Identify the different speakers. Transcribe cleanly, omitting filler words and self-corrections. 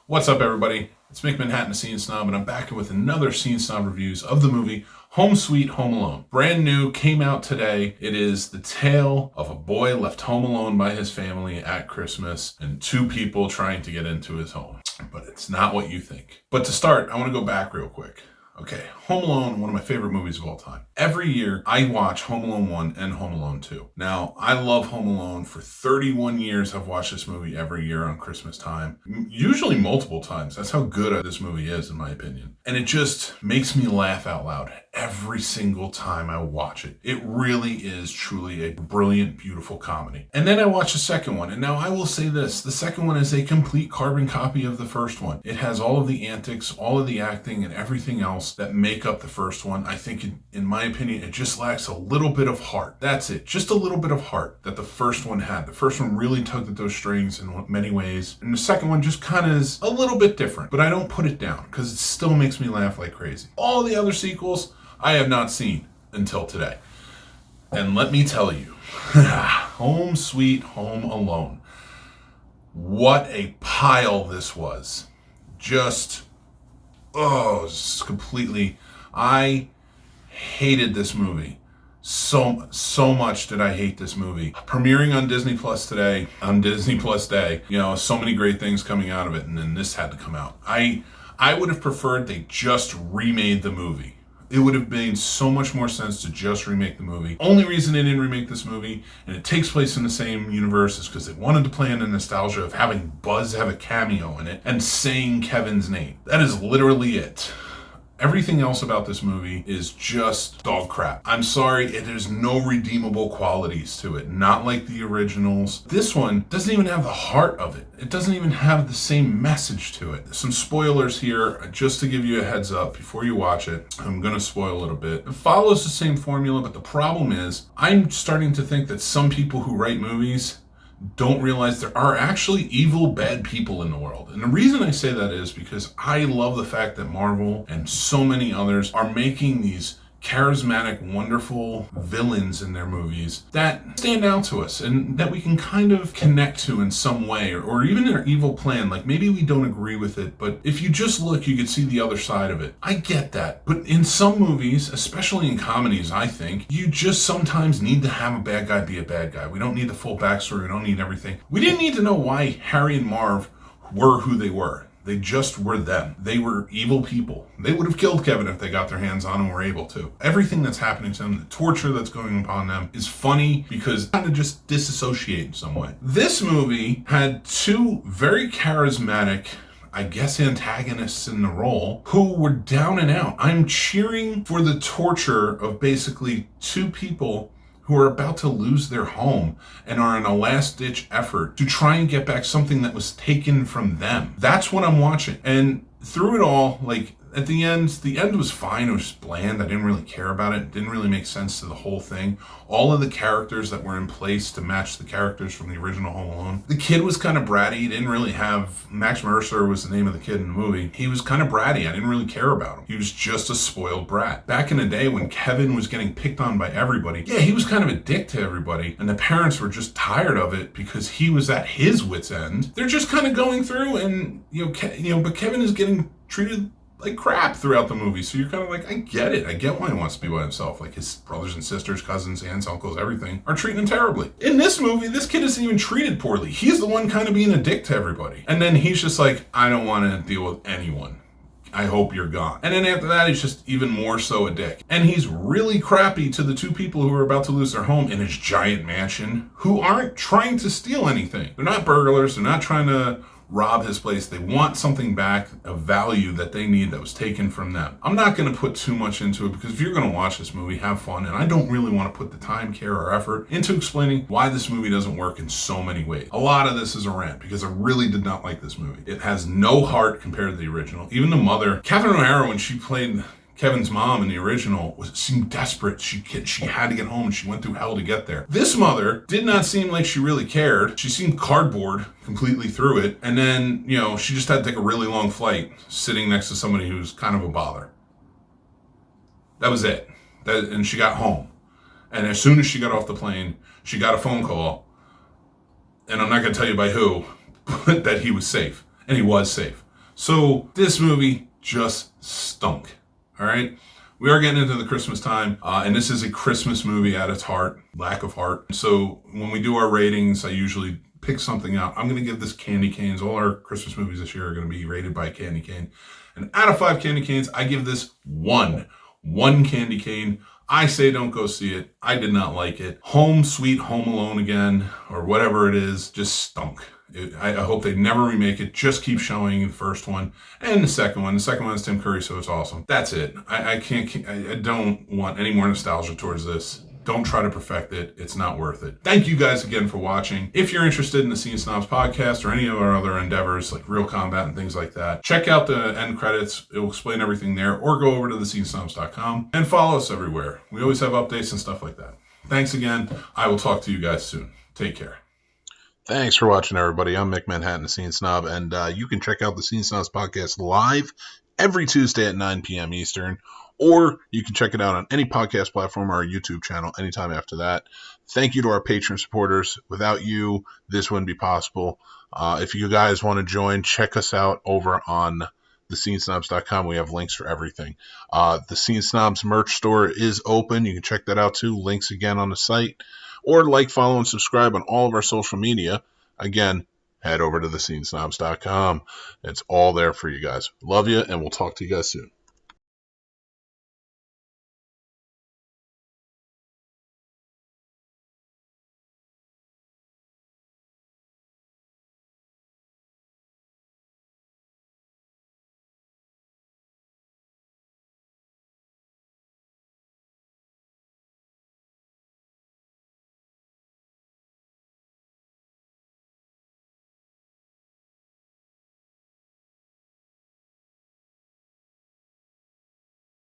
Speaker 1: What's up, everybody? It's Mick Manhattan, Scene Snob, and I'm back with another Scene Snob reviews of the movie Home Sweet Home Alone. Brand new, came out today. It is the tale of a boy left home alone by his family at Christmas and two people trying to get into his home. But it's not what you think. But to start, I want to go back real quick. Okay, Home Alone, one of my favorite movies of all time. Every year, I watch Home Alone 1 and Home Alone 2. Now, I love Home Alone. For 31 years, I've watched this movie every year on Christmas time. Usually multiple times. That's how good this movie is, in my opinion. And it just makes me laugh out loud every single time I watch it. It really is truly a brilliant, beautiful comedy. And then I watch the second one. And now I will say this. The second one is a complete carbon copy of the first one. It has all of the antics, all of the acting, and everything else that make up the first one. I think, in my opinion, it just lacks a little bit of heart. That's it. Just a little bit of heart that the first one had. The first one really tugged at those strings in many ways. And the second one just kind of is a little bit different. But I don't put it down because it still makes me laugh like crazy. All the other sequels I have not seen until today. And let me tell you, Home Sweet Home Alone. What a pile this was. Just... it's completely... I hated this movie. So much did I hate this movie. Premiering on Disney Plus today, on Disney Plus Day, so many great things coming out of it, and then this had to come out. I would have preferred they just remade the movie. It would have made so much more sense to just remake the movie. Only reason they didn't remake this movie, and it takes place in the same universe, is because they wanted to play on the nostalgia of having Buzz have a cameo in it and saying Kevin's name. That is literally it. Everything else about this movie is just dog crap. I'm sorry, there's no redeemable qualities to it. Not like the originals. This one doesn't even have the heart of it. It doesn't even have the same message to it. Some spoilers here, just to give you a heads up before you watch it. I'm gonna spoil a little bit. It follows the same formula, but the problem is, I'm starting to think that some people who write movies don't realize there are actually evil, bad people in the world. And the reason I say that is because I love the fact that Marvel and so many others are making these charismatic, wonderful villains in their movies that stand out to us and that we can kind of connect to in some way, or even their evil plan. Like, maybe we don't agree with it, but if you just look, you can see the other side of it. I get that. But in some movies, especially in comedies, I think, you just sometimes need to have a bad guy be a bad guy. We don't need the full backstory. We don't need everything. We didn't need to know why Harry and Marv were who they were. They just were them. They were evil people. They would have killed Kevin if they got their hands on him and were able to. Everything that's happening to them, the torture that's going upon them, is funny because kind of just disassociate in some way. This movie had two very charismatic, I guess, antagonists in the role who were down and out. I'm cheering for the torture of basically two people who are about to lose their home and are in a last-ditch effort to try and get back something that was taken from them. That's what I'm watching. And through it all, like, at the end was fine. It was just bland. I didn't really care about it. It didn't really make sense to the whole thing. All of the characters that were in place to match the characters from the original Home Alone. The kid was kind of bratty. He didn't really have... Max Mercer was the name of the kid in the movie. He was kind of bratty. I didn't really care about him. He was just a spoiled brat. Back in the day when Kevin was getting picked on by everybody, yeah, he was kind of a dick to everybody. And the parents were just tired of it because he was at his wit's end. They're just kind of going through and, but Kevin is getting treated like crap throughout the movie. So you're kind of like, I get it. I get why he wants to be by himself. Like, his brothers and sisters, cousins, aunts, uncles, everything are treating him terribly. In this movie, this kid isn't even treated poorly. He's the one kind of being a dick to everybody. And then he's just like, I don't want to deal with anyone. I hope you're gone. And then after that, he's just even more so a dick. And he's really crappy to the two people who are about to lose their home in his giant mansion, who aren't trying to steal anything. They're not burglars. They're not trying to rob his place. They want something back, a value that they need that was taken from them. I'm not going to put too much into it because if you're going to watch this movie, have fun. And I don't really want to put the time, care, or effort into explaining why this movie doesn't work in so many ways. A lot of this is a rant because I really did not like this movie. It has no heart compared to the original. Even the mother, Catherine O'Hara, when she played Kevin's mom in the original, seemed desperate. She had to get home and she went through hell to get there. This mother did not seem like she really cared. She seemed cardboard completely through it. And then, she just had to take a really long flight sitting next to somebody who's kind of a bother. That was it. And she got home. And as soon as she got off the plane, she got a phone call. And I'm not going to tell you by who, but that he was safe. And he was safe. So this movie just stunk. All right. We are getting into the Christmas time, and this is a Christmas movie at its heart, lack of heart. So when we do our ratings, I usually pick something out. I'm going to give this candy canes. All our Christmas movies this year are going to be rated by candy cane. And out of 5 candy canes, I give this one candy cane. I say don't go see it. I did not like it. Home Sweet Home Alone again, or whatever it is, just stunk. I hope they never remake it. Just keep showing the first one and the second one. The second one is Tim Curry, so it's awesome. That's it. I don't want any more nostalgia towards this. Don't try to perfect it. It's not worth it. Thank you guys again for watching. If you're interested in the Scene Snobs podcast or any of our other endeavors like Real Combat and things like that, check out the end credits. It will explain everything there, or go over to thescenesnobs.com and follow us everywhere. We always have updates and stuff like that. Thanks again. I will talk to you guys soon. Take care.
Speaker 2: Thanks for watching, everybody. I'm Mick Manhattan, the Scene Snob, and you can check out the Scene Snobs podcast live every Tuesday at 9 p.m. Eastern, or you can check it out on any podcast platform or our YouTube channel anytime after that. Thank you to our Patreon supporters. Without you, this wouldn't be possible. If you guys want to join, check us out over on thescenesnobs.com. We have links for everything. The Scene Snobs merch store is open. You can check that out too. Links again on the site. Or like, follow, and subscribe on all of our social media. Again, head over to thescenesnobs.com. It's all there for you guys. Love you, and we'll talk to you guys soon.